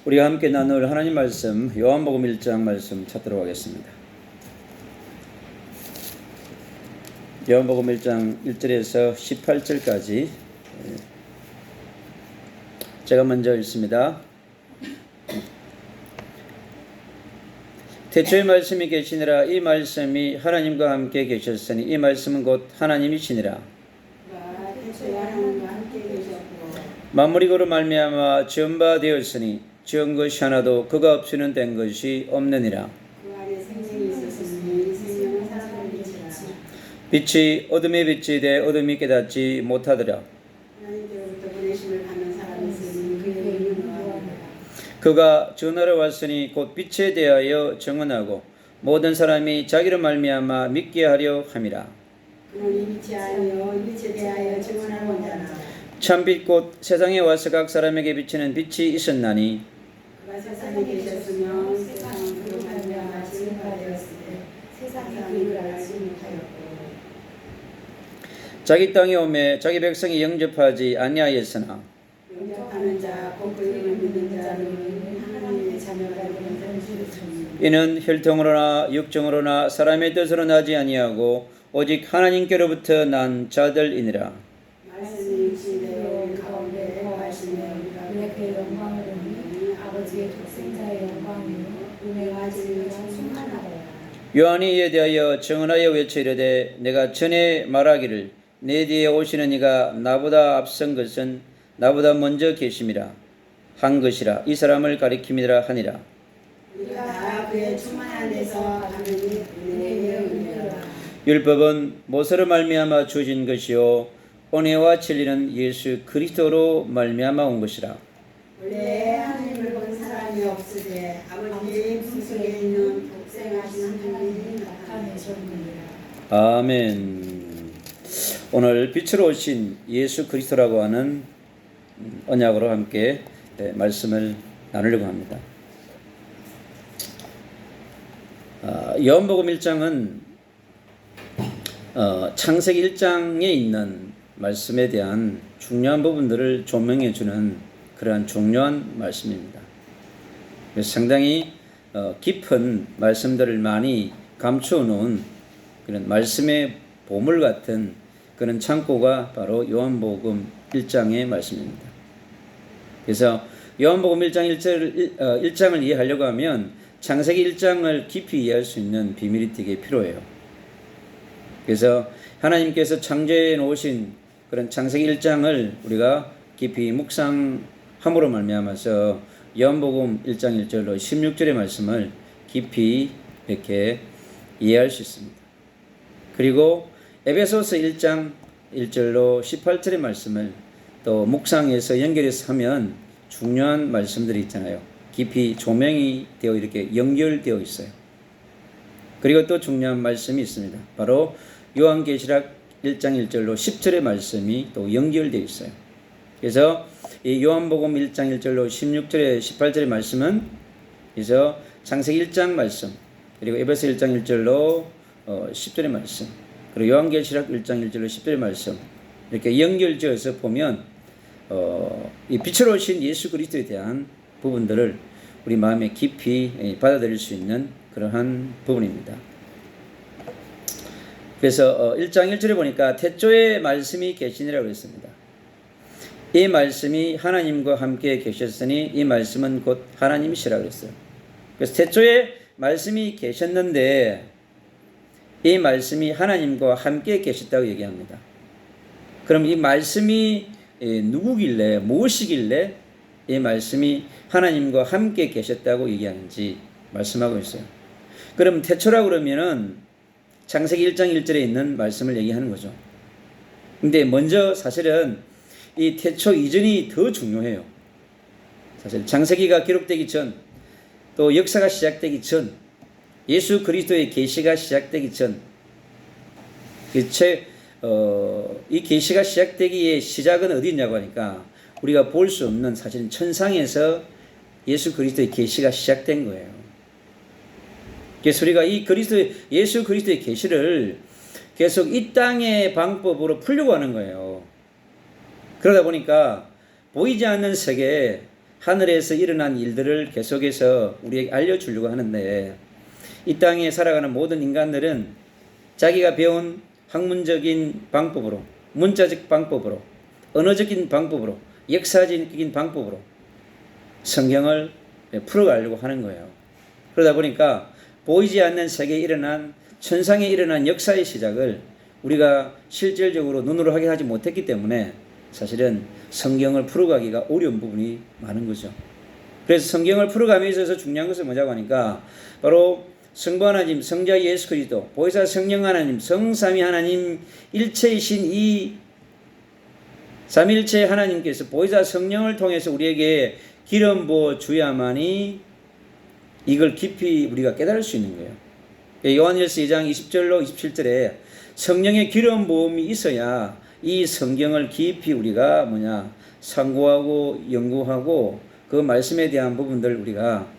우리가 함께 나눌 하나님 말씀 요한복음 1장 말씀 찾도록 하겠습니다. 요한복음 1장 1절에서 18절까지 제가 먼저 읽습니다. 태초에 말씀이 계시니라. 이 말씀이 하나님과 함께 계셨으니 이 말씀은 곧 하나님이시니라. 만물이 그로 말미암아 지은 바 되었으니 지은 것이 하나도 그가 없이는 된 것이 없느니라. 빛이 어둠의 빛이 되 어둠이 깨닫지 못하더라. 그가 전하러 왔으니 곧 빛에 대하여 증언하고 모든 사람이 자기로 말미암아 믿게 하려 함이라. 참빛 곧 세상에 와서 각 사람에게 비치는 빛이 있었나니 자기 땅에 오매 자기 백성이 영접하지 아니하였으나 이는 혈통으로나 육정으로나 사람의 뜻으로 나지 아니하고 오직 하나님께로부터 난 자들이니라. 요한이 이에 대하여 증언하여 외쳐 이르되 내가 전에 말하기를 내 뒤에 오시는 이가 나보다 앞선 것은 나보다 먼저 계심이라 한 것이라. 이 사람을 가리킴이라 하니라. 율법은 모세로 말미암아 주어진 것이요 은혜와 진리는 예수 그리스도로 말미암아 온 것이라. 원래 하나님을 본 사람이 없으되 아버지의 품속에 있는 독생하신 하나님이 나타내셨느니라. 아멘. 오늘 빛으로 오신 예수 그리스도라고 하는 언약으로 함께 말씀을 나누려고 합니다. 요한복음 1장은 창세기 1장에 있는 말씀에 대한 중요한 부분들을 조명해 주는 그러한 중요한 말씀입니다. 그래서 상당히 깊은 말씀들을 많이 감추어 놓은 그런 말씀의 보물 같은 그런 창고가 바로 요한복음 1장의 말씀입니다. 그래서 요한복음 1장 1장을 이해하려고 하면 창세기 1장을 깊이 이해할 수 있는 비밀이 되게 필요해요. 그래서 하나님께서 창조해 놓으신 그런 창세기 1장을 우리가 깊이 묵상함으로 말미암아서 요한복음 1장 1절로 16절의 말씀을 깊이 이렇게 이해할 수 있습니다. 그리고 에베소서 1장 1절로 18절의 말씀을 또 묵상해서 연결해서 하면 중요한 말씀들이 있잖아요. 깊이 조명이 되어 이렇게 연결되어 있어요. 그리고 또 중요한 말씀이 있습니다. 바로 요한계시록 1장 1절로 10절의 말씀이 또 연결되어 있어요. 그래서 이 요한복음 1장 1절로 16절에 18절의 말씀은 그래서 창세기 1장 말씀, 그리고 에베소 1장 1절로 10절의 말씀, 그리고 요한계시록 1장 1절로 10절의 말씀 이렇게 연결지어서 보면 이 빛으로 오신 예수 그리스도에 대한 부분들을 우리 마음에 깊이 받아들일 수 있는 그러한 부분입니다. 그래서 1장 1절에 보니까 태초에 말씀이 계시니라고 했습니다. 이 말씀이 하나님과 함께 계셨으니 이 말씀은 곧 하나님이시라고 했어요. 그래서 태초에 말씀이 계셨는데 이 말씀이 하나님과 함께 계셨다고 얘기합니다. 그럼 이 말씀이 누구길래 무엇이길래 이 말씀이 하나님과 함께 계셨다고 얘기하는지 말씀하고 있어요. 그럼 태초라고 그러면은 창세기 1장 1절에 있는 말씀을 얘기하는 거죠. 근데 먼저 사실은 이 태초 이전이 더 중요해요. 사실 창세기가 기록되기 전, 또 역사가 시작되기 전, 예수 그리스도의 계시가 시작되기 전, 이 계시가 시작되기의 시작은 어디 있냐고 하니까 우리가 볼 수 없는 사실은 천상에서 예수 그리스도의 계시가 시작된 거예요. 그래서 우리가 이 예수 그리스도의 계시를 계속 이 땅의 방법으로 풀려고 하는 거예요. 그러다 보니까 보이지 않는 세계에 하늘에서 일어난 일들을 계속해서 우리에게 알려주려고 하는데, 이 땅에 살아가는 모든 인간들은 자기가 배운 학문적인 방법으로, 문자적 방법으로, 언어적인 방법으로, 역사적인 방법으로 성경을 풀어가려고 하는 거예요. 그러다 보니까 보이지 않는 세계에 일어난, 천상에 일어난 역사의 시작을 우리가 실질적으로 눈으로 확인하지 못했기 때문에 사실은 성경을 풀어가기가 어려운 부분이 많은 거죠. 그래서 성경을 풀어감에 있어서 중요한 것은 뭐냐고 하니까, 바로 성부 하나님, 성자 예수 그리스도, 보혜사 성령 하나님, 성삼위 하나님 일체이신 이 삼일체 하나님께서 보혜사 성령을 통해서 우리에게 기름 부어 주야만이 이걸 깊이 우리가 깨달을 수 있는 거예요. 요한일서 2장 20절로 27절에 성령의 기름 부음이 있어야 이 성경을 깊이 우리가 상고하고 연구하고 그 말씀에 대한 부분들 우리가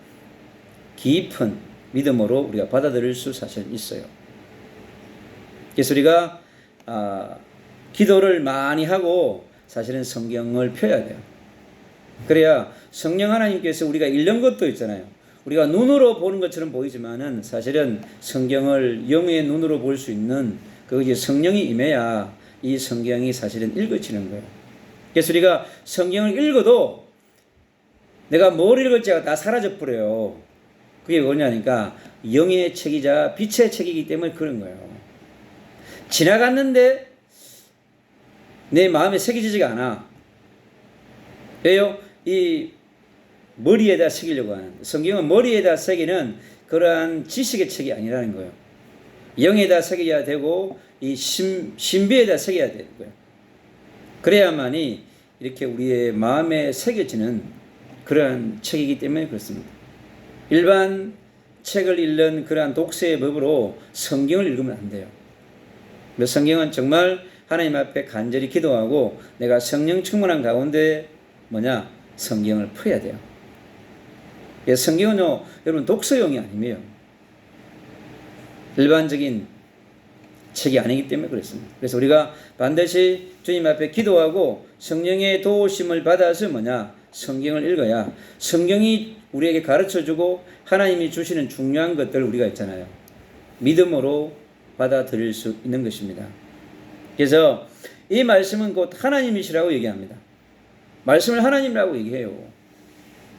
깊은 믿음으로 우리가 받아들일 수 사실 있어요. 그래서 우리가 기도를 많이 하고 사실은 성경을 펴야 돼요. 그래야 성령 하나님께서 우리가 읽는 것도 있잖아요. 우리가 눈으로 보는 것처럼 보이지만은 사실은 성경을 영의 눈으로 볼 수 있는 그 성령이 임해야 이 성경이 사실은 읽어지는 거예요. 그래서 우리가 성경을 읽어도 내가 뭘 읽을지가 다 사라져 버려요. 그게 뭐냐니까 영의 책이자 빛의 책이기 때문에 그런 거예요. 지나갔는데 내 마음에 새겨지지가 않아. 왜요? 이 머리에다 새기려고 하는, 성경은 머리에다 새기는 그러한 지식의 책이 아니라는 거예요. 영에다 새겨야 되고 이 신비에다 새겨야 되는 거예요. 그래야만이 이렇게 우리의 마음에 새겨지는 그러한 책이기 때문에 그렇습니다. 일반 책을 읽는 그러한 독서의 법으로 성경을 읽으면 안 돼요. 성경은 정말 하나님 앞에 간절히 기도하고 내가 성령 충만한 가운데 성경을 풀어야 돼요. 성경은요, 여러분 독서용이 아니에요. 일반적인 책이 아니기 때문에 그렇습니다. 그래서 우리가 반드시 주님 앞에 기도하고 성령의 도우심을 받아서 성경을 읽어야 성경이 우리에게 가르쳐주고 하나님이 주시는 중요한 것들 우리가 있잖아요. 믿음으로 받아들일 수 있는 것입니다. 그래서 이 말씀은 곧 하나님이시라고 얘기합니다. 말씀을 하나님이라고 얘기해요.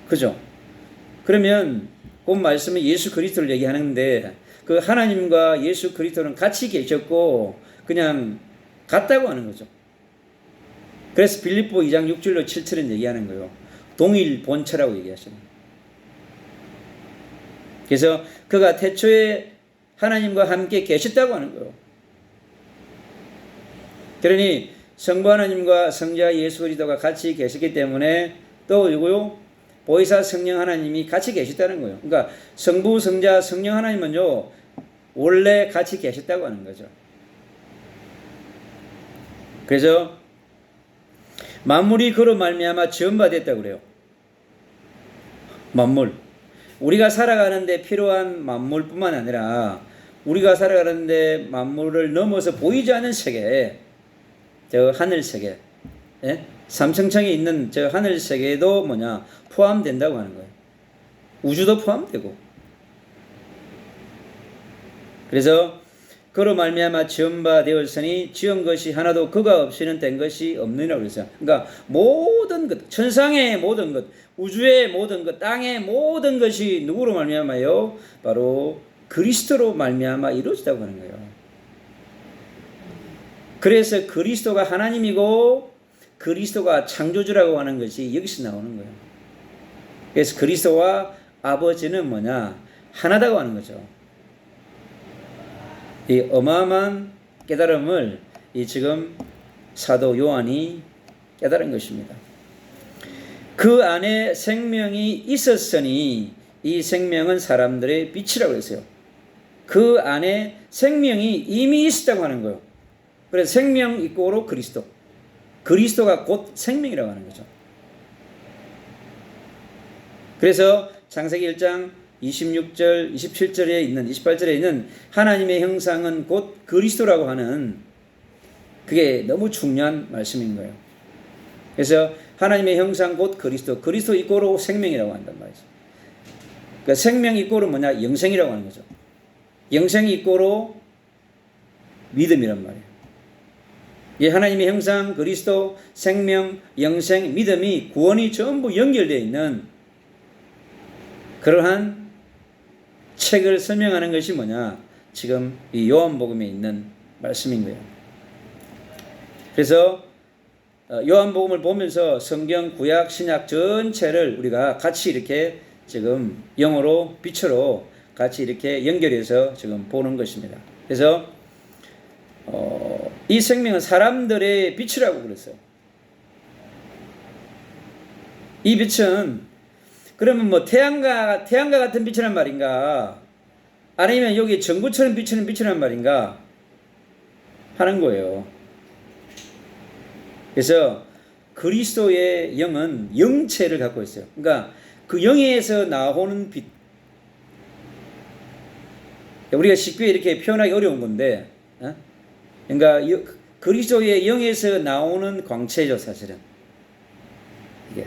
그죠? 그러면 그 말씀은 예수 그리스도를 얘기하는데 그 하나님과 예수 그리스도는 같이 계셨고 그냥 같다고 하는 거죠. 그래서 빌립보 2장 6절로 7절은 얘기하는 거예요. 동일 본체라고 얘기하시는 거예요. 그래서 그가 태초에 하나님과 함께 계셨다고 하는 거예요. 그러니 성부 하나님과 성자 예수 그리스도가 같이 계셨기 때문에 또 이거요, 보혜사 성령 하나님이 같이 계셨다는 거예요. 그러니까 성부, 성자, 성령 하나님은요 원래 같이 계셨다고 하는 거죠. 그래서 만물이 그로 말미암아 지음받았다고 그래요. 만물, 우리가 살아가는데 필요한 만물뿐만 아니라 우리가 살아가는데 만물을 넘어서 보이지 않는 세계, 저 하늘 세계, 삼층청에 있는 저 하늘 세계도 포함된다고 하는 거예요. 우주도 포함되고. 그래서 그로 말미암아 지은 바 되었으니 지은 것이 하나도 그가 없이는 된 것이 없느니라 그랬어요. 그러니까 모든 것, 천상의 모든 것, 우주의 모든 것, 땅의 모든 것이 누구로 말미암아요? 바로 그리스도로 말미암아 이루어지다고 하는 거예요. 그래서 그리스도가 하나님이고 그리스도가 창조주라고 하는 것이 여기서 나오는 거예요. 그래서 그리스도와 아버지는 하나다고 하는 거죠. 이 어마어마한 깨달음을 지금 사도 요한이 깨달은 것입니다. 그 안에 생명이 있었으니 이 생명은 사람들의 빛이라고 했어요. 그 안에 생명이 이미 있었다고 하는 거예요. 그래서 생명 이꼬로 그리스도. 그리스도가 곧 생명이라고 하는 거죠. 그래서 창세기 1장 26절, 27절에 있는, 28절에 있는 하나님의 형상은 곧 그리스도라고 하는 그게 너무 중요한 말씀인 거예요. 그래서 하나님의 형상 곧 그리스도. 그리스도 이꼬로 생명이라고 한단 말이죠. 그러니까 생명 이꼬로 뭐냐? 영생이라고 하는 거죠. 영생 이꼬로 믿음이란 말이에요. 이 하나님의 형상, 그리스도, 생명, 영생, 믿음이 구원이 전부 연결되어 있는 그러한 책을 설명하는 것이 뭐냐? 지금 이 요한복음에 있는 말씀인 거예요. 그래서 요한복음을 보면서 성경, 구약, 신약 전체를 우리가 같이 이렇게 지금 영어로, 빛으로 같이 이렇게 연결해서 지금 보는 것입니다. 그래서 이 생명은 사람들의 빛이라고 그랬어요. 이 빛은 그러면 뭐 태양과 같은 빛이란 말인가? 아니면 여기 전구처럼 비치는 빛이란 말인가? 하는 거예요. 그래서 그리스도의 영은 영체를 갖고 있어요. 그러니까 그 영에서 나오는 빛. 우리가 쉽게 이렇게 표현하기 어려운 건데, 그러니까 그리스도의 영에서 나오는 광채죠, 사실은. 이게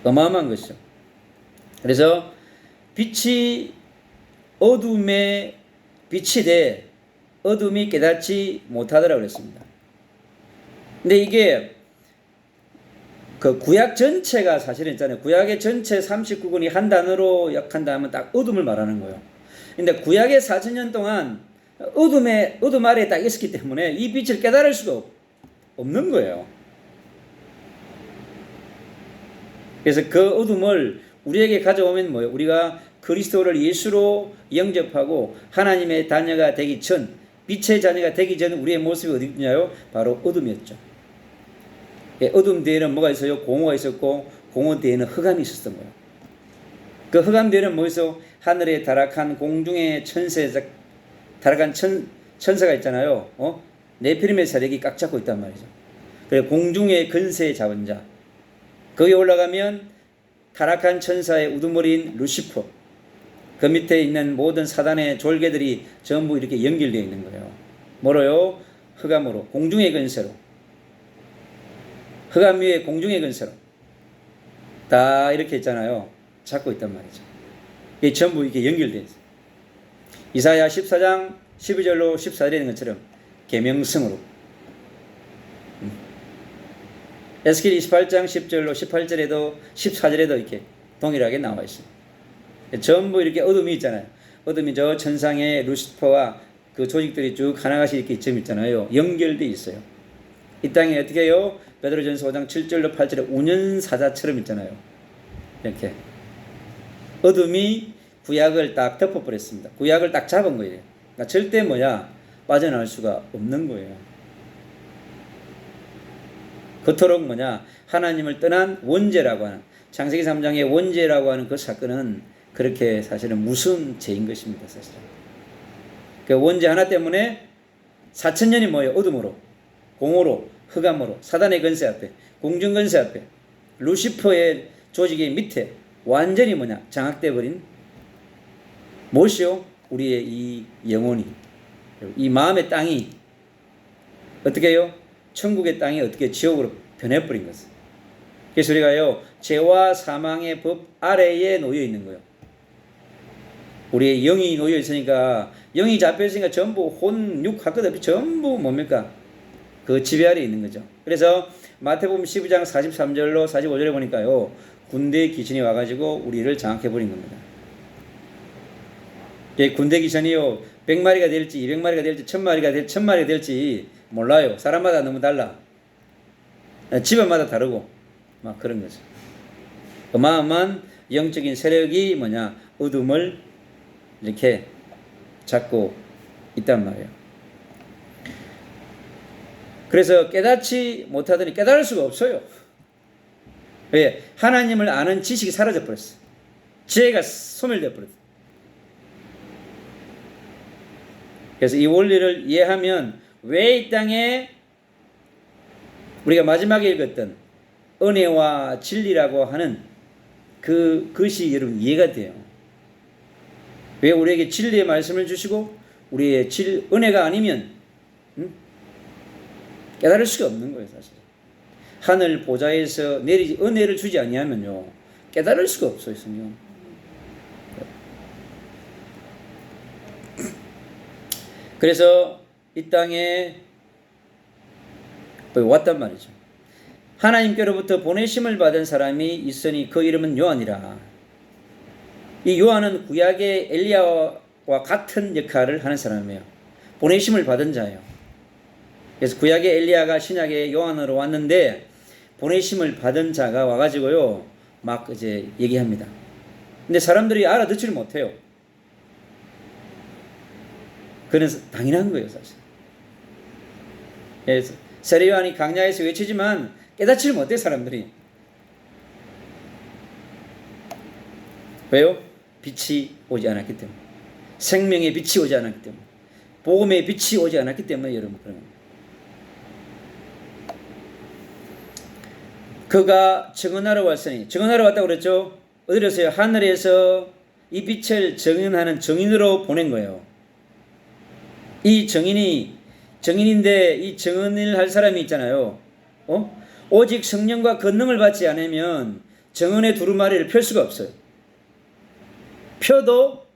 어마어마한 것이죠. 그래서 빛이 어둠에 빛이 돼 어둠이 깨닫지 못하더라고 그랬습니다. 근데 이게 그 구약 전체가 사실은 있잖아요. 구약의 전체 39권이 한 단어로 약한다 하면 딱 어둠을 말하는 거예요. 근데 구약의 4,000년 동안 어둠 아래에 딱 있었기 때문에 이 빛을 깨달을 수가 없는 거예요. 그래서 그 어둠을 우리에게 가져오면 뭐예요? 우리가 그리스도를 예수로 영접하고 하나님의 자녀가 되기 전, 빛의 자녀가 되기 전 우리의 모습이 어디 있냐요? 바로 어둠이었죠. 어둠 뒤에는 뭐가 있어요? 공허가 있었고 공허 뒤에는 흑암이 있었던 거예요. 그 흑암 뒤에는 뭐있어? 하늘에 타락한 공중의 타락한 천사가 있잖아요. 네피림의 세력이 꽉 잡고 있단 말이죠. 그래 공중의 근세 잡은 자. 거기 올라가면 타락한 천사의 우두머리인 루시퍼. 그 밑에 있는 모든 사단의 졸개들이 전부 이렇게 연결되어 있는 거예요. 뭐로요? 흑암으로, 공중의 근세로. 흑암 위에 공중의 근세로. 다 이렇게 있잖아요. 잡고 있단 말이죠. 이게 전부 이렇게 연결되어 있어요. 이사야 14장 12절로 14절에 있는 것처럼 계명성으로. 에스겔 28장 10절로 18절에도 14절에도 이렇게 동일하게 나와 있습니다. 전부 이렇게 어둠이 있잖아요. 어둠이 저 천상의 루시퍼와 그 조직들이 쭉 하나같이 이렇게 점 있잖아요. 연결되어 있어요. 이 땅에 어떻게 해요? 베드로전서 5장 7절로 8절에 운연사자처럼 있잖아요. 이렇게 어둠이 구약을 딱 덮어버렸습니다. 구약을 딱 잡은 거예요. 그러니까 절대 빠져나올 수가 없는 거예요. 그토록 하나님을 떠난 원죄라고 하는, 창세기 3장의 원죄라고 하는 그 사건은 그렇게 사실은 무슨 죄인 것입니다, 사실은. 그 원죄 하나 때문에 4,000년이 어둠으로, 공허로, 흑암으로, 사단의 근세 앞에, 공중 근세 앞에, 루시퍼의 조직의 밑에 완전히 장악돼 버린 무엇이요? 우리의 이 영혼이, 이 마음의 땅이 어떻게 해요? 천국의 땅이 어떻게 지옥으로 변해버린 것을. 그래서 우리가요, 죄와 사망의 법 아래에 놓여 있는 거예요. 우리의 영이 놓여 있으니까, 영이 잡혀 있으니까 전부 혼, 육, 학끝 전부 뭡니까? 그 지배 아래에 있는 거죠. 그래서 마태복음 12장 43절로 45절에 보니까요, 군대 귀신이 와가지고 우리를 장악해버린 겁니다. 군대 귀신이요, 100마리가 될지 200마리가 될지 1000마리가 될지 몰라요. 사람마다 너무 달라. 집안마다 다르고 막 그런 거죠. 어마어마한 영적인 세력이 어둠을 이렇게 잡고 있단 말이에요. 그래서 깨닫지 못하더니 깨달을 수가 없어요. 왜? 하나님을 아는 지식이 사라져 버렸어요. 지혜가 소멸되어 버렸어요. 그래서 이 원리를 이해하면 왜 이 땅에 우리가 마지막에 읽었던 은혜와 진리라고 하는 그것이 여러분 이해가 돼요. 왜 우리에게 진리의 말씀을 주시고 우리의 은혜가 아니면 깨달을 수가 없는 거예요, 사실. 하늘 보좌에서 내리지 은혜를 주지 아니하면요 깨달을 수가 없어요. 성경. 그래서 이 땅에 왔단 말이죠. 하나님께로부터 보내심을 받은 사람이 있으니 그 이름은 요한이라. 이 요한은 구약의 엘리야와 같은 역할을 하는 사람이에요. 보내심을 받은 자예요. 그래서 구약의 엘리야가 신약의 요한으로 왔는데 보내심을 받은 자가 와가지고요 막 이제 얘기합니다. 근데 사람들이 알아듣지를 못해요. 그는 당연한 거예요, 사실. 그래서 세례 요한이 강야에서 외치지만 깨닫지를 못해 사람들이. 왜요? 빛이 오지 않았기 때문에. 생명의 빛이 오지 않았기 때문에. 복음의 빛이 오지 않았기 때문에 여러분 그런 겁니다. 그가 증언하러 왔으니, 증언하러 왔다고 그랬죠? 어디로서요? 하늘에서 이 빛을 증언하는 증인으로 보낸 거예요. 이 증인인데 이 증언을 할 사람이 있잖아요. 오직 성령과 권능을 받지 않으면 증언의 두루마리를 펼 수가 없어요. 펴도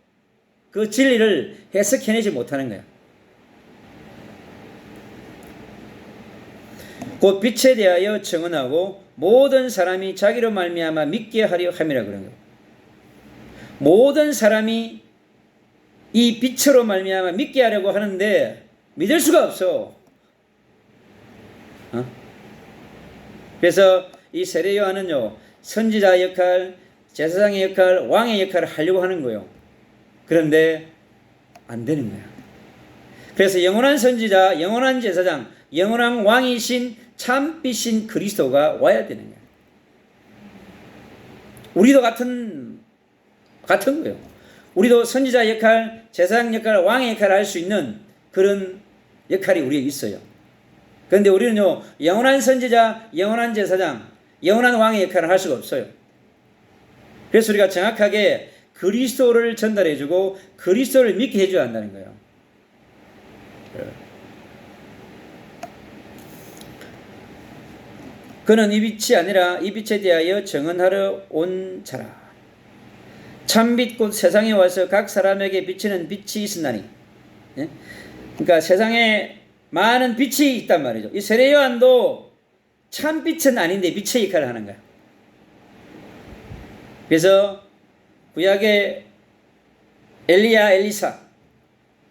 그 진리를 해석해내지 못하는 거야. 곧 빛에 대하여 증언하고 모든 사람이 자기로 말미암아 믿게 하려 함이라 그런 거예요. 모든 사람이 이 빛으로 말미암아 믿게 하려고 하는데 믿을 수가 없어. 그래서 이 세례 요한은요 선지자 역할, 제사장의 역할, 왕의 역할을 하려고 하는 거예요. 그런데 안 되는 거야. 그래서 영원한 선지자, 영원한 제사장, 영원한 왕이신 참빛인 그리스도가 와야 되는 거야. 우리도 같은 거예요. 우리도 선지자 역할, 제사장 역할, 왕의 역할을 할 수 있는 그런 역할이 우리에 있어요. 그런데 우리는요 영원한 선지자, 영원한 제사장, 영원한 왕의 역할을 할 수가 없어요. 그래서 우리가 정확하게 그리스도를 전달해주고 그리스도를 믿게 해줘야 한다는 거예요. 그는 이 빛이 아니라 이 빛에 대하여 증언하러 온 자라. 참빛 곧 세상에 와서 각 사람에게 비치는 빛이 있으나니. 그러니까 세상에 많은 빛이 있단 말이죠. 이 세례 요한도 참빛은 아닌데 빛의 역할을 하는 거야. 그래서 구약의 엘리야, 엘리사,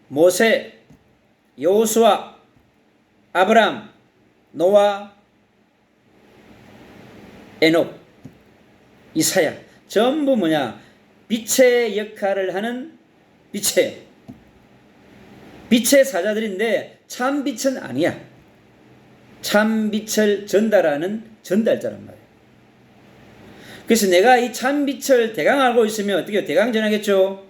모세, 여호수아, 아브람, 노아, 에녹, 이사야 전부 뭐냐? 빛의 역할을 하는 빛의 사자들인데 참빛은 아니야. 참빛을 전달하는 전달자란 말이에요. 그래서 내가 이 참빛을 대강 알고 있으면 어떻게 대강 전하겠죠?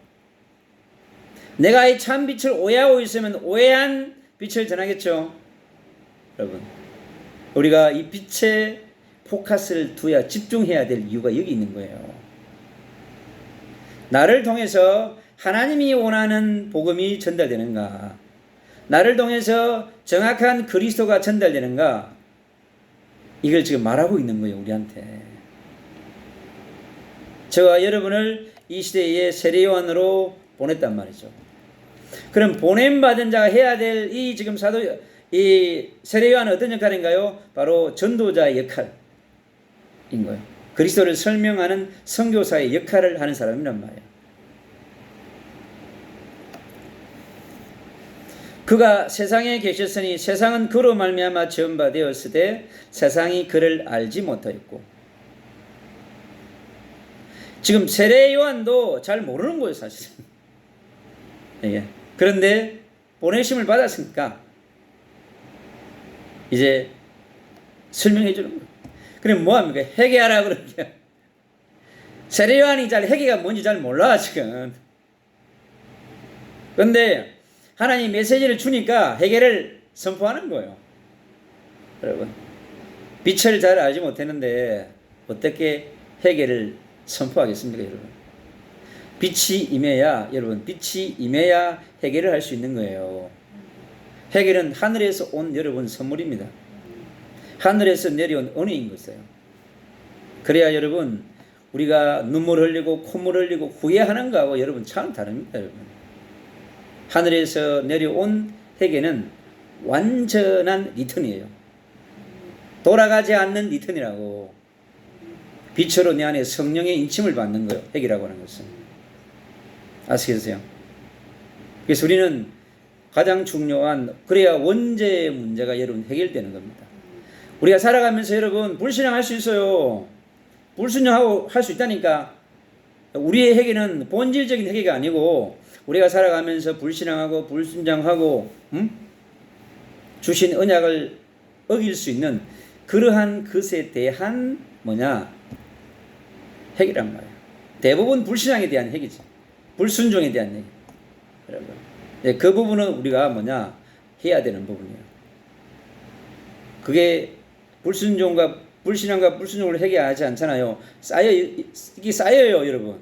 내가 이 참빛을 오해하고 있으면 오해한 빛을 전하겠죠? 여러분, 우리가 이 빛에 포커스를 두어야 집중해야 될 이유가 여기 있는 거예요. 나를 통해서 하나님이 원하는 복음이 전달되는가? 나를 통해서 정확한 그리스도가 전달되는가? 이걸 지금 말하고 있는 거예요, 우리한테. 저와 여러분을 이 시대의 세례 요한으로 보냈단 말이죠. 그럼 보냄받은 자가 해야 될 이 지금 이 세례 요한은 어떤 역할인가요? 바로 전도자의 역할인 거예요. 그리스도를 설명하는 선교사의 역할을 하는 사람이란 말이에요. 그가 세상에 계셨으니 세상은 그로 말미암아 지은 바 되었으되 세상이 그를 알지 못하였고. 지금 세례 요한도 잘 모르는 거예요, 사실. 예. 그런데 보내심을 받았으니까 이제 설명해 주는 거예요. 그럼 뭐 합니까? 회개하라 그러니까. 세례 요한이 잘 회개가 뭔지 잘 몰라 지금. 그런데 하나님 메시지를 주니까 회개를 선포하는 거예요. 여러분, 빛을 잘 알지 못했는데 어떻게 회개를 선포하겠습니까, 여러분? 빛이 임해야, 여러분, 빛이 임해야 회개를 할 수 있는 거예요. 회개는 하늘에서 온 여러분 선물입니다. 하늘에서 내려온 은혜인 것이에요. 그래야 여러분 우리가 눈물 흘리고 콧물 흘리고 후회하는 거하고 여러분 참 다릅니다. 여러분. 하늘에서 내려온 회개는 완전한 리턴이에요. 돌아가지 않는 리턴이라고. 빛으로 내 안에 성령의 인침을 받는 거예요. 회개라고 하는 것은. 아시겠어요? 그래서 우리는 가장 중요한, 그래야 원죄의 문제가 여러분 해결되는 겁니다. 우리가 살아가면서 여러분 불신앙할 수 있어요. 불순종하고 할 수 있다니까. 우리의 회개는 본질적인 회개가 아니고 우리가 살아가면서 불신앙하고 불순종하고 주신 언약을 어길 수 있는 그러한 것에 대한 회개란 말이에요. 대부분 불신앙에 대한 회개지. 불순종에 대한 회개. 여러분. 네, 그 부분은 우리가 해야 되는 부분이에요. 그게 불순종과 불신앙과 불순종을 회개하지 않잖아요. 이게 쌓여요, 여러분.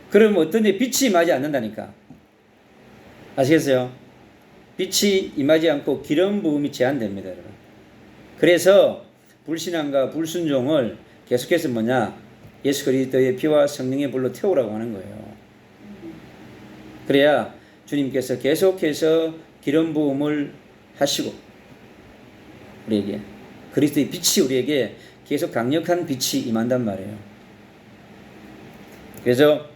그러면 어떤 데 빛이 임하지 않는다니까. 아시겠어요? 빛이 임하지 않고 기름 부음이 제한됩니다, 여러분. 그래서 불신앙과 불순종을 계속해서 예수 그리스도의 피와 성령의 불로 태우라고 하는 거예요. 그래야 주님께서 계속해서 기름 부음을 하시고 우리에게 그리스도의 빛이 우리에게 계속 강력한 빛이 임한단 말이에요. 그래서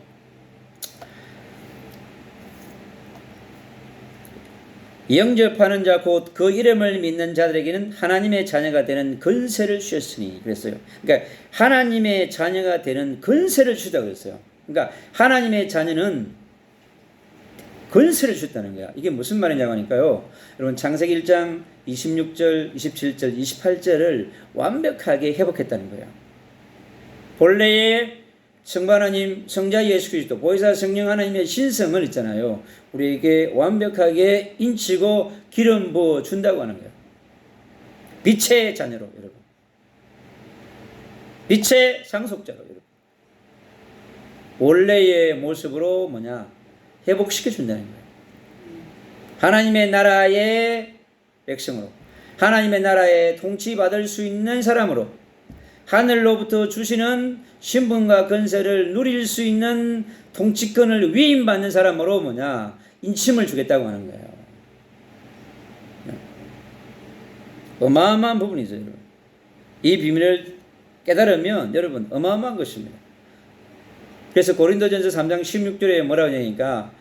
영접하는 자 곧 그 이름을 믿는 자들에게는 하나님의 자녀가 되는 권세를 주셨으니 그랬어요. 그러니까 하나님의 자녀가 되는 권세를 주다 그랬어요. 그러니까 하나님의 자녀는 권세를 주셨다는 거야. 이게 무슨 말이냐고 하니까요. 여러분 창세기 1장 26절, 27절, 28절을 완벽하게 회복했다는 거예요. 본래의 성부 하나님, 성자 예수 그리스도, 보혜사 성령 하나님의 신성을 있잖아요. 우리에게 완벽하게 인치고 기름 부어 준다고 하는 거예요. 빛의 자녀로 여러분. 빛의 상속자로 여러분. 원래의 모습으로 회복시켜 준다는 거예요. 하나님의 나라의 백성으로, 하나님의 나라에 통치받을 수 있는 사람으로, 하늘로부터 주시는 신분과 권세를 누릴 수 있는 통치권을 위임받는 사람으로 인침을 주겠다고 하는 거예요. 어마어마한 부분이죠, 여러분. 이 비밀을 깨달으면 여러분 어마어마한 것입니다. 그래서 고린도전서 3장 16절에 뭐라고 하냐니까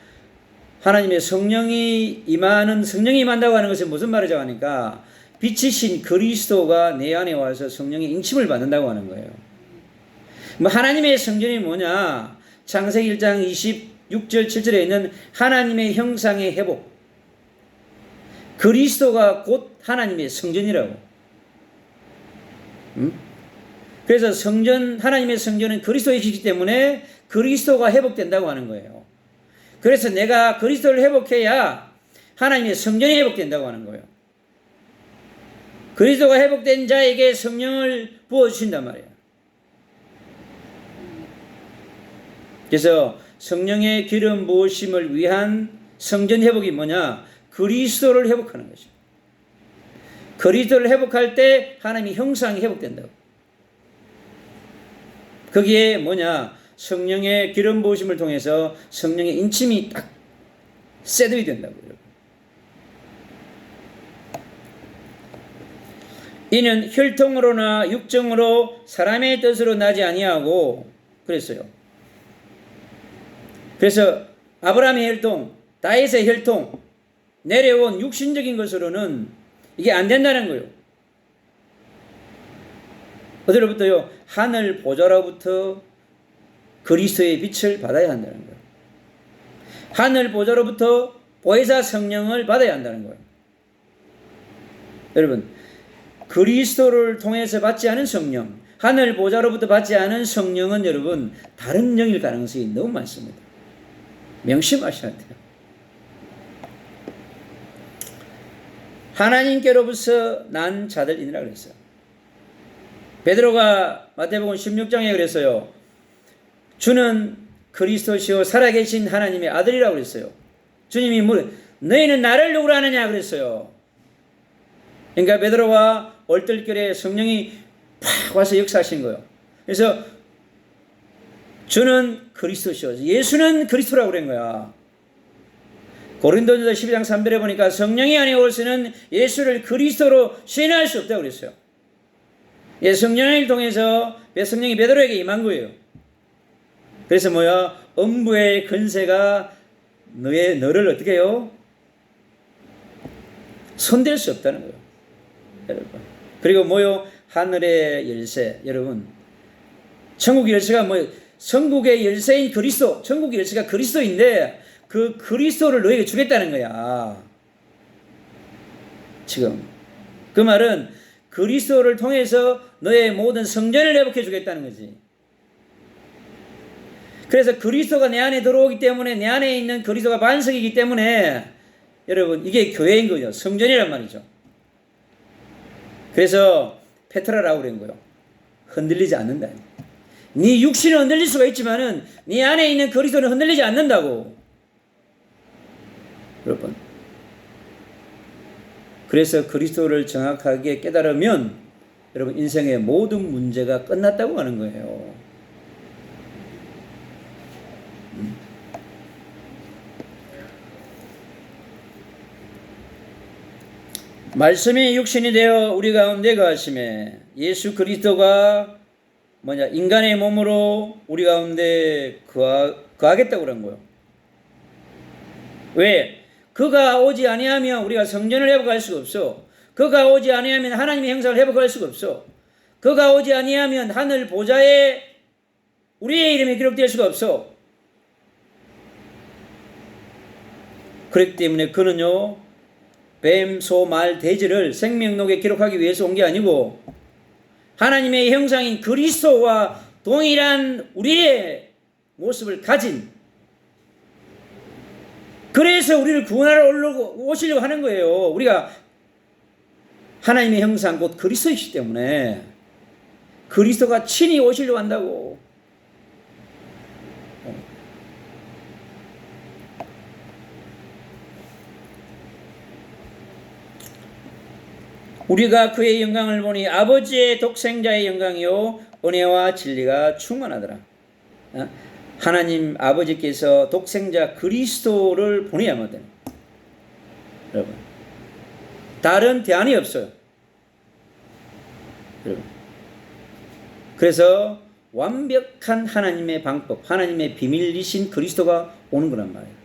하나님의 성령이 임하는, 성령이 임한다고 하는 것은 무슨 말이죠 하니까 빛이신 그리스도가 내 안에 와서 성령의 인침을 받는다고 하는 거예요. 하나님의 성전이 뭐냐? 창세기 1장 26절 7절에 있는 하나님의 형상의 회복. 그리스도가 곧 하나님의 성전이라고. 그래서 성전, 하나님의 성전은 그리스도의 기기 때문에 그리스도가 회복된다고 하는 거예요. 그래서 내가 그리스도를 회복해야 하나님의 성전이 회복된다고 하는 거예요. 그리스도가 회복된 자에게 성령을 부어주신단 말이에요. 그래서 성령의 기름 부으심을 위한 성전 회복이 뭐냐? 그리스도를 회복하는 것이죠. 그리스도를 회복할 때 하나님의 형상이 회복된다고. 거기에 성령의 기름 부으심을 통해서 성령의 인침이 딱 셋업이 된다고요. 이는 혈통으로나 육정으로 사람의 뜻으로 나지 아니하고 그랬어요. 그래서 아브라함의 혈통, 다윗의 혈통, 내려온 육신적인 것으로는 이게 안 된다는 거예요. 어디로부터요? 하늘 보좌로부터 그리스도의 빛을 받아야 한다는 거예요. 하늘 보좌로부터 보혜사 성령을 받아야 한다는 거예요. 여러분, 그리스도를 통해서 받지 않은 성령, 하늘 보좌로부터 받지 않은 성령은 여러분 다른 영일 가능성이 너무 많습니다. 명심하셔야 돼요. 하나님께로부터 난 자들이니라 그랬어요. 베드로가 마태복음 16장에 그랬어요. 주는 그리스도시요 살아계신 하나님의 아들이라고 그랬어요. 주님이 너희는 나를 누구로 하느냐 그랬어요. 그러니까 베드로가 얼떨결에 성령이 팍 와서 역사하신 거예요. 그래서 저는 그리스도시요, 예수는 그리스도라고 그런 거야. 고린도전서 12장 3절에 보니까 성령이 안에 올수는 예수를 그리스도로 시인할 수 없다고 그랬어요. 예, 성령을 통해서 성령이 베드로에게 임한 거예요. 그래서 뭐야? 음부의 근세가 너를 어떻게 해요? 손댈 수 없다는 거예요. 여러분. 그리고 뭐요? 하늘의 열쇠. 여러분. 천국의 열쇠가 뭐예요? 천국의 열쇠인 그리스도. 천국의 열쇠가 그리스도인데 그 그리스도를 너에게 주겠다는 거야. 지금. 그 말은 그리스도를 통해서 너의 모든 성전을 회복해 주겠다는 거지. 그래서 그리스도가 내 안에 들어오기 때문에 내 안에 있는 그리스도가 반석이기 때문에 여러분 이게 교회인 거죠. 성전이란 말이죠. 그래서 페트라라고 그런 거예요. 흔들리지 않는다. 네 육신은 흔들릴 수가 있지만은 네 안에 있는 그리스도는 흔들리지 않는다고. 여러분. 그래서 그리스도를 정확하게 깨달으면 여러분 인생의 모든 문제가 끝났다고 하는 거예요. 말씀이 육신이 되어 우리 가운데 거하심에 예수 그리스도가 인간의 몸으로 우리 가운데 거하겠다고 그런 거예요. 왜? 그가 오지 아니하면 우리가 성전을 회복할 수가 없어. 그가 오지 아니하면 하나님의 형상을 회복할 수가 없어. 그가 오지 아니하면 하늘 보좌에 우리의 이름이 기록될 수가 없어. 그렇기 때문에 그는요, 뱀, 소, 말, 돼지를 생명록에 기록하기 위해서 온 게 아니고 하나님의 형상인 그리스도와 동일한 우리의 모습을 가진, 그래서 우리를 구원하러 오시려고 하는 거예요. 우리가 하나님의 형상 곧 그리스도이기 때문에 그리스도가 친히 오시려고 한다고. 우리가 그의 영광을 보니 아버지의 독생자의 영광이요 은혜와 진리가 충만하더라. 하나님 아버지께서 독생자 그리스도를 보내야만 돼요. 여러분, 다른 대안이 없어요. 여러분, 그래서 완벽한 하나님의 방법, 하나님의 비밀이신 그리스도가 오는 거란 말이에요.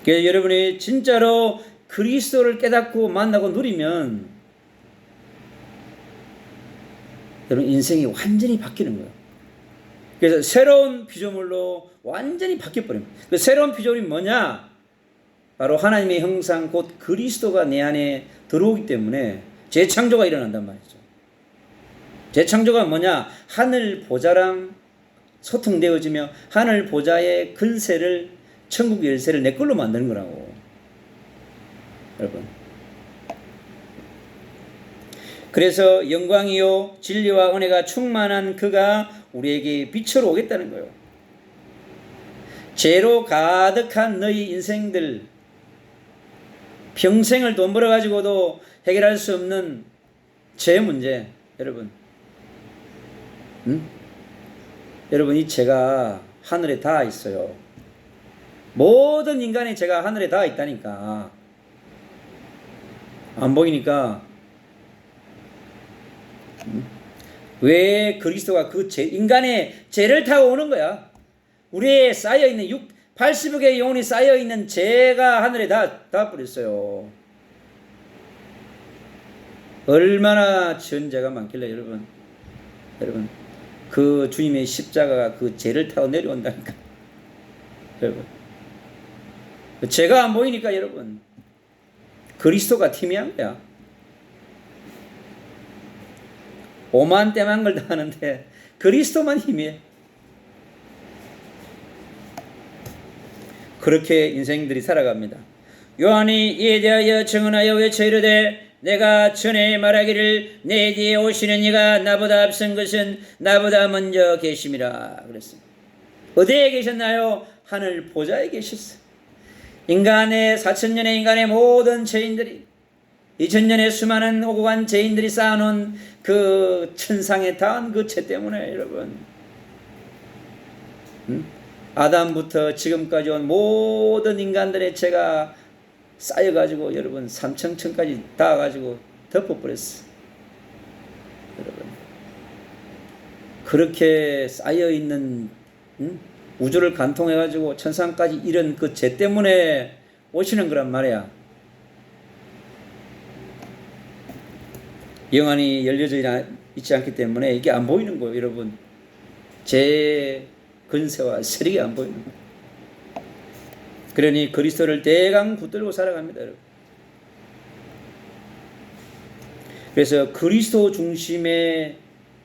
그래서 여러분이 진짜로 그리스도를 깨닫고 만나고 누리면 여러분 인생이 완전히 바뀌는 거예요. 그래서 새로운 피조물로 완전히 바뀌어버립니다. 그 새로운 피조물이 뭐냐? 바로 하나님의 형상 곧 그리스도가 내 안에 들어오기 때문에 재창조가 일어난단 말이죠. 재창조가 뭐냐? 하늘 보좌랑 소통되어지며 하늘 보좌의 근세를, 천국 열쇠를 내 걸로 만드는 거라고. 여러분, 그래서 영광이요 진리와 은혜가 충만한 그가 우리에게 빛으로 오겠다는 거예요. 죄로 가득한 너희 인생들, 평생을 돈 벌어가지고도 해결할 수 없는 죄 문제, 여러분, 여러분 이 죄가 하늘에 닿아 있어요. 모든 인간의 죄가 하늘에 닿아 있다니까. 안 보이니까. 왜 그리스도가 그 인간의 죄를 타고 오는 거야? 우리의 쌓여있는 80여 개의 영혼이 쌓여있는 죄가 하늘에 닿아버렸어요. 얼마나 지은 죄가 많길래 여러분, 그 주님의 십자가가 그 죄를 타고 내려온다니까. 여러분, 죄가 안 보이니까 여러분, 그리스도가 희미한 거야. 오만 때만 걸 다 하는데 그리스도만 희미해. 그렇게 인생들이 살아갑니다. 요한이 이에 대하여 증언하여 외쳐 이르되 내가 전에 말하기를 내 뒤에 오시는 이가 나보다 앞선 것은 나보다 먼저 계심이라 그랬습니다. 어디에 계셨나요? 하늘 보좌에 계셨어요. 인간의 4,000년의 인간의 모든 죄인들이 2000년의 수많은 오고 간 죄인들이 쌓아놓은 그 천상에 닿은 그 죄 때문에 여러분 아담부터 지금까지 온 모든 인간들의 죄가 쌓여가지고 여러분 삼천천까지 닿아가지고 덮어버렸어. 여러분 그렇게 쌓여있는 우주를 관통해가지고 천상까지 이런 그 죄 때문에 오시는 거란 말이야. 영안이 열려져 있지 않기 때문에 이게 안 보이는 거예요, 여러분. 죄의 근세와 세력이 안 보이는 거예요. 그러니 그리스도를 대강 붙들고 살아갑니다, 여러분. 그래서 그리스도 중심의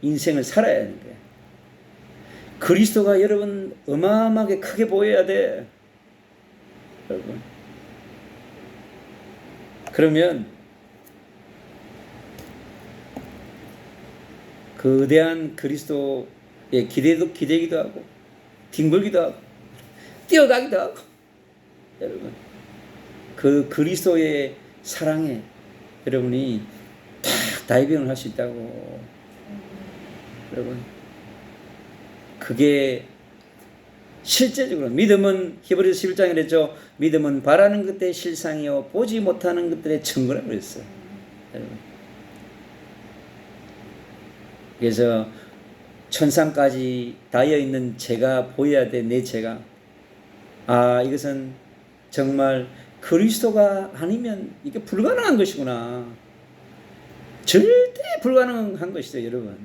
인생을 살아야 하는 거예요. 그리스도가 여러분 어마어마하게 크게 보여야 돼, 여러분. 그러면 거대한 그리스도의 기대기도 하고 뒹굴기도 하고 뛰어가기도 하고 여러분 그 그리스도의 사랑에 여러분이 딱 다이빙을 할 수 있다고. 여러분 그게 실제적으로 믿음은 히브리서 11장에 그랬죠. 믿음은 바라는 것들의 실상이요 보지 못하는 것들의 증거라고 그랬어요. 여러분 그래서 천상까지 닿아 있는 죄가 보여야 돼. 내 죄가 이것은 정말 그리스도가 아니면 이게 불가능한 것이구나. 절대 불가능한 것이죠, 여러분.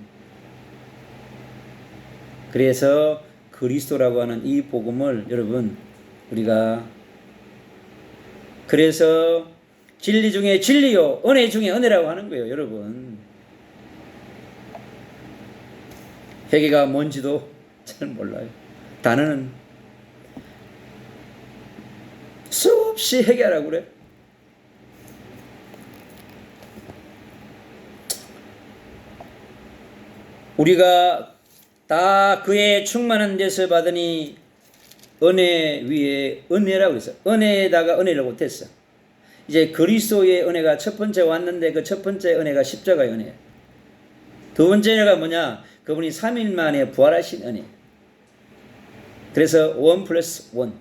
그래서 그리스도라고 하는 이 복음을 여러분 우리가 그래서 진리 중에 진리요 은혜 중에 은혜라고 하는 거예요, 여러분. 회개가 뭔지도 잘 몰라요. 단어는 수없이 회개하라고 그래. 우리가 다 그의 충만한 데서 받으니 은혜 위에 은혜라고 그랬어. 은혜에다가 은혜를 못했어. 이제 그리스도의 은혜가 첫 번째 왔는데 그 첫 번째 은혜가 십자가의 은혜예요. 두 번째 은혜가 뭐냐? 그분이 3일 만에 부활하신 은혜. 그래서 1 플러스 1.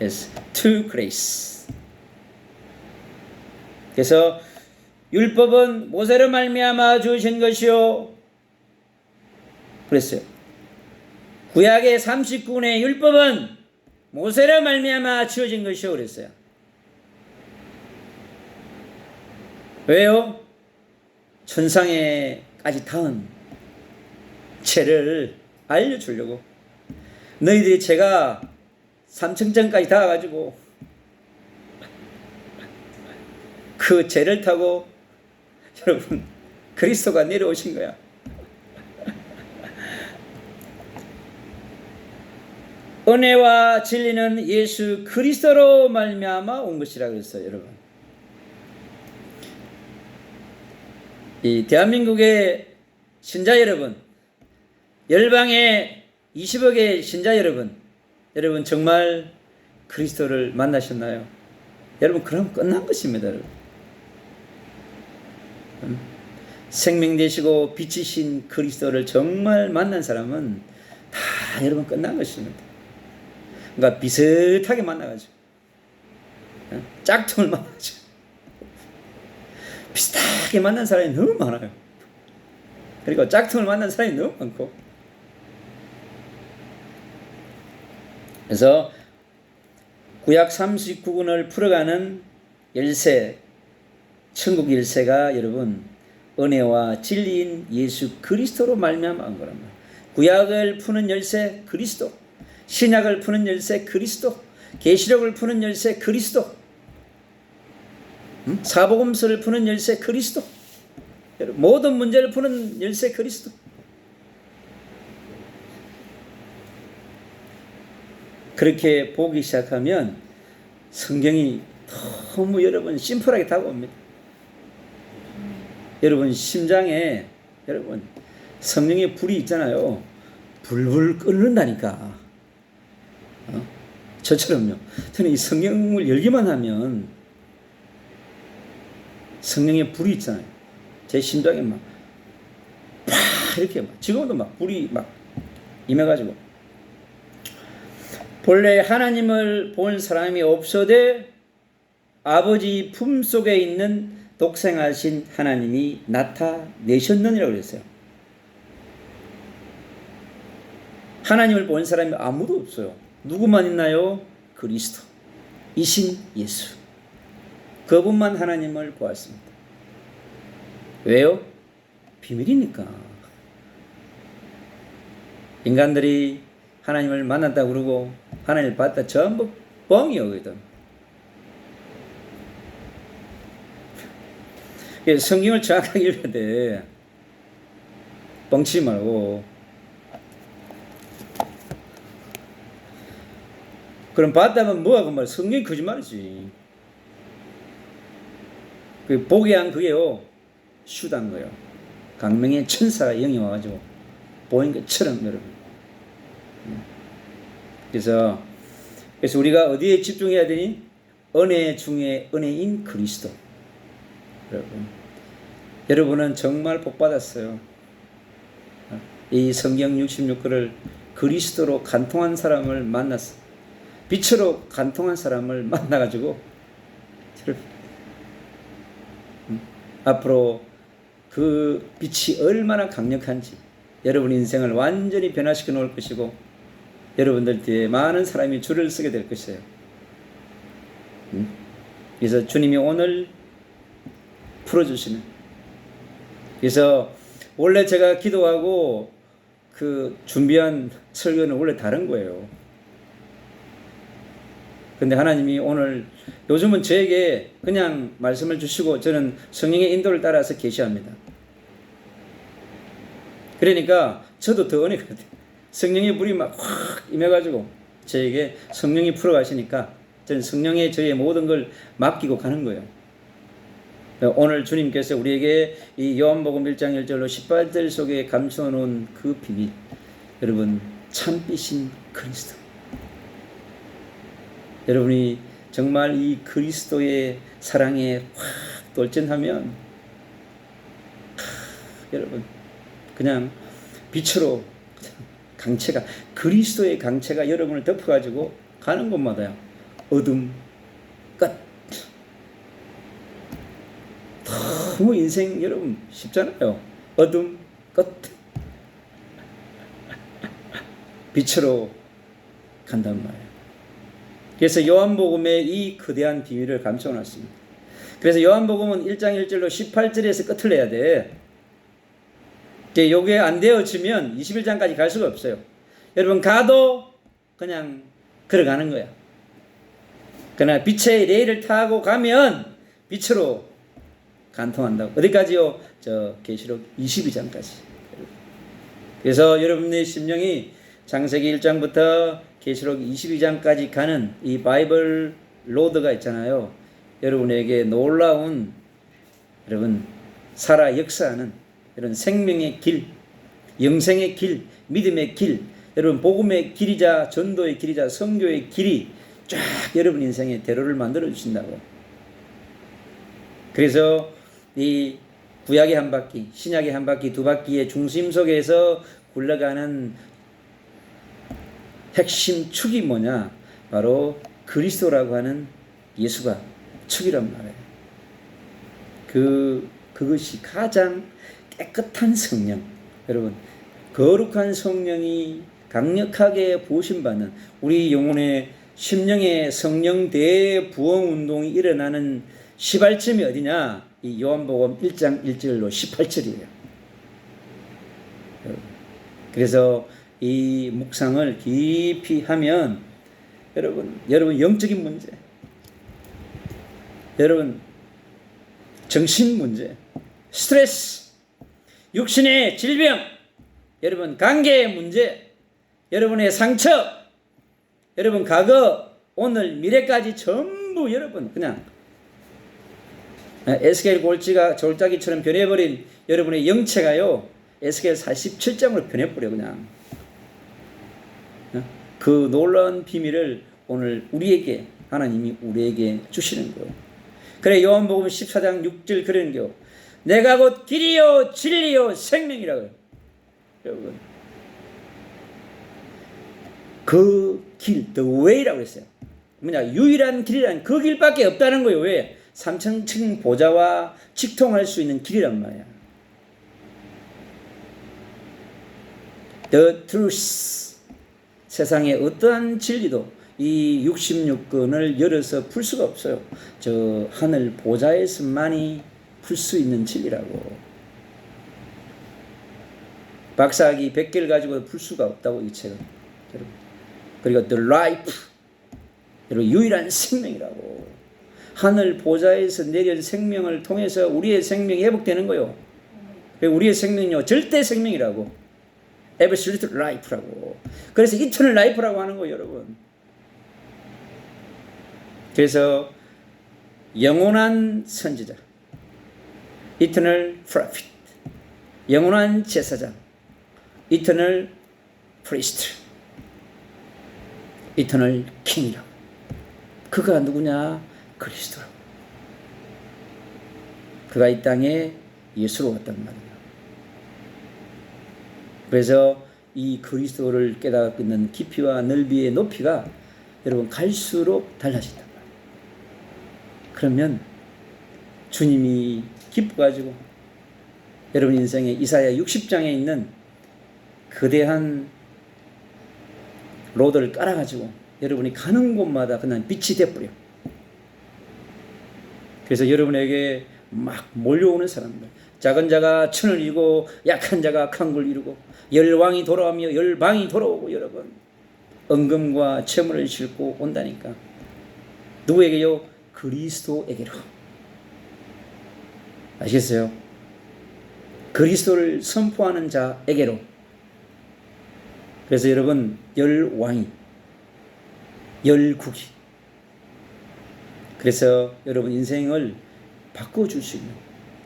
Yes, two grace. 그래서 율법은 모세로 말미암아 주신 것이요. 그랬어요. 구약의 39권의 율법은 모세로 말미암아 주어진 것이요. 그랬어요. 왜요? 천상에까지 닿은 죄를 알려주려고. 너희들의 죄가 삼천전까지 닿아가지고 그 죄를 타고 여러분 그리스도가 내려오신 거야. 은혜와 진리는 예수 그리스도로 말미암아 온 것이라 그랬어요, 여러분. 이 대한민국의 신자 여러분, 열방의 20억의 신자 여러분, 여러분 정말 그리스도를 만나셨나요? 여러분 그럼 끝난 것입니다, 여러분. 생명 되시고 빛이신 그리스도를 정말 만난 사람은 다 여러분 끝난 것입니다. 그러니까 비슷하게 만나가지고 짝퉁을 만나가지고 비슷하게 만난 사람이 너무 많아요. 그리고 짝퉁을 만난 사람이 너무 많고. 그래서 구약 39권을 풀어가는 열쇠, 천국 열쇠가 여러분 은혜와 진리인 예수 그리스도로 말미암은 거란 말이에요. 구약을 푸는 열쇠 그리스도, 신약을 푸는 열쇠 그리스도, 계시록을 푸는 열쇠 그리스도, 사복음서를 푸는 열쇠 그리스도, 모든 문제를 푸는 열쇠 그리스도. 그렇게 보기 시작하면 성경이 너무 여러분 심플하게 다가옵니다. 여러분 심장에 여러분 성령의 불이 있잖아요. 불불 끓는다니까. 저처럼요. 저는 이 성경을 열기만 하면 성령의 불이 있잖아요. 제 심장에 막 이렇게 막 지금도 막 불이 막 임해가지고, 본래 하나님을 본 사람이 없어되 아버지 품속에 있는 독생하신 하나님이 나타내셨느니라고 그랬어요. 하나님을 본 사람이 아무도 없어요. 누구만 있나요? 그리스도 이신 예수, 그분만 하나님을 보았습니다. 왜요? 비밀이니까. 인간들이 하나님을 만났다 그러고 하나님을 봤다 전부 뻥이거든. 성경을 정확하게 읽어야 돼. 뻥치지 말고. 그럼 봤다면 뭐야 그 말? 성경이 거짓말이지. 그 보게 한 그게요, 슈단 거예요. 강명의 천사가 영이 와가지고 보인 것처럼 여러분. 그래서 우리가 어디에 집중해야 되니? 은혜 중에 은혜인 그리스도. 여러분은 정말 복 받았어요. 이 성경 66권을 그리스도로 간통한 사람을 만났어. 빛으로 간통한 사람을 만나가지고 앞으로 그 빛이 얼마나 강력한지 여러분 인생을 완전히 변화시켜 놓을 것이고, 여러분들 뒤에 많은 사람이 줄을 서게 될 것이에요. 그래서 주님이 오늘 풀어주시는, 그래서 원래 제가 기도하고 그 준비한 설교는 원래 다른 거예요. 근데 하나님이 오늘, 요즘은 저에게 그냥 말씀을 주시고 저는 성령의 인도를 따라서 계시합니다. 그러니까 저도 더 은혜가 돼요. 성령의 불이 막 확 임해가지고 저에게 성령이 풀어가시니까 저는 성령의 저의 모든 걸 맡기고 가는 거예요. 오늘 주님께서 우리에게 이 요한복음 1장 1절로 18절 속에 감춰놓은 그 비밀, 여러분 참빛인 그리스도, 여러분이 정말 이 그리스도의 사랑에 확 돌진하면 여러분 그냥 빛으로 강체가, 그리스도의 강체가 여러분을 덮어가지고 가는 곳마다요, 어둠 끝. 너무 인생 여러분 쉽잖아요. 어둠 끝. 빛으로 간단 말이에요. 그래서 요한복음에 이 거대한 비밀을 감춰놨습니다. 그래서 요한복음은 1장 1절로 18절에서 끝을 내야 돼. 요게 안 되어지면 21장까지 갈 수가 없어요. 여러분 가도 그냥 걸어가는 거야. 그러나 빛의 레일을 타고 가면 빛으로 간통한다고. 어디까지요? 저 계시록 22장까지. 그래서 여러분의 심령이 창세기 1장부터 계시록 22장까지 가는 이 바이블 로드가 있잖아요. 여러분에게 놀라운, 여러분 살아 역사하는 이런 생명의 길, 영생의 길, 믿음의 길, 여러분 복음의 길이자 전도의 길이자 선교의 길이 쫙 여러분 인생의 대로를 만들어 주신다고. 그래서 이 구약의 한 바퀴, 신약의 한 바퀴, 두 바퀴의 중심 속에서 굴러가는 핵심 축이 뭐냐? 바로 그리스도라고 하는 예수가 축이란 말이에요. 그것이 가장 깨끗한 성령, 여러분 거룩한 성령이 강력하게 부으심받는 우리 영혼의 심령의 성령 대부흥 운동이 일어나는 시발점이 어디냐? 이 요한복음 1장 1절로 18절이에요. 그래서 이 묵상을 깊이 하면 여러분 영적인 문제, 여러분 정신 문제, 스트레스, 육신의 질병, 여러분 관계의 문제, 여러분의 상처, 여러분 과거, 오늘, 미래까지 전부 여러분 그냥 에스겔 졸짜기처럼 변해버린 여러분의 영체가요, 에스겔 47장으로 변해버려. 그냥 그 놀라운 비밀을 오늘 우리에게 하나님이 우리에게 주시는 거예요. 그래 요한복음 14장 6절 그러는 겨. 내가 곧 길이요 진리요 생명이라고요. 여러분 그 길, the way라고 했어요. 뭐냐 유일한 길이란 그 길밖에 없다는 거예요. 왜? 3천층 보좌와 직통할 수 있는 길이란 말이야. The truth. 세상에 어떠한 진리도 이 66권을 열어서 풀 수가 없어요. 저 하늘 보좌에서만이 풀 수 있는 진리라고. 박사학위 100개를 가지고 풀 수가 없다고 이 책은. 여러분. 그리고 the life. 여러분 유일한 생명이라고. 하늘 보좌에서 내린 생명을 통해서 우리의 생명이 회복되는 거예요. 우리의 생명은요 절대 생명이라고. Absolute life라고. 그래서 eternal life라고 하는 거예요, 여러분. 그래서 영원한 선지자, eternal prophet, 영원한 제사장, eternal priest, eternal king이라고. 그가 누구냐? 그리스도라고. 그가 이 땅에 예수로 왔단 말이에요. 그래서 이 그리스도를 깨닫고 있는 깊이와 넓이의 높이가 여러분 갈수록 달라진단 말이에요. 그러면 주님이 기뻐가지고 여러분 인생의 이사야 60장에 있는 거대한 로드를 깔아가지고 여러분이 가는 곳마다 그냥 빛이 되어버려. 그래서 여러분에게 막 몰려오는 사람들, 작은 자가 천을 이루고 약한 자가 악한 걸 이루고 열왕이 돌아오며 열방이 돌아오고 여러분 은금과 채물을 싣고 온다니까. 누구에게요? 그리스도에게로. 아시겠어요? 그리스도를 선포하는 자에게로. 그래서 여러분 열왕이 열국이 그래서 여러분 인생을 바꿔줄 수 있는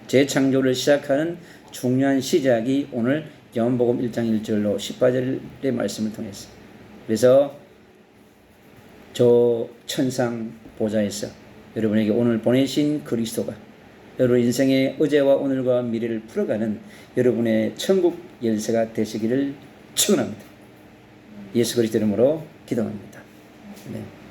재창조를 시작하는 중요한 시작이 오늘 요한복음 1장 1절로 18절의 말씀을 통해서. 그래서 저 천상 보좌에서 여러분에게 오늘 보내신 그리스도가 여러분 인생의 어제와 오늘과 미래를 풀어가는 여러분의 천국 열쇠가 되시기를 축원합니다. 예수 그리스도 이름으로 기도합니다. 네.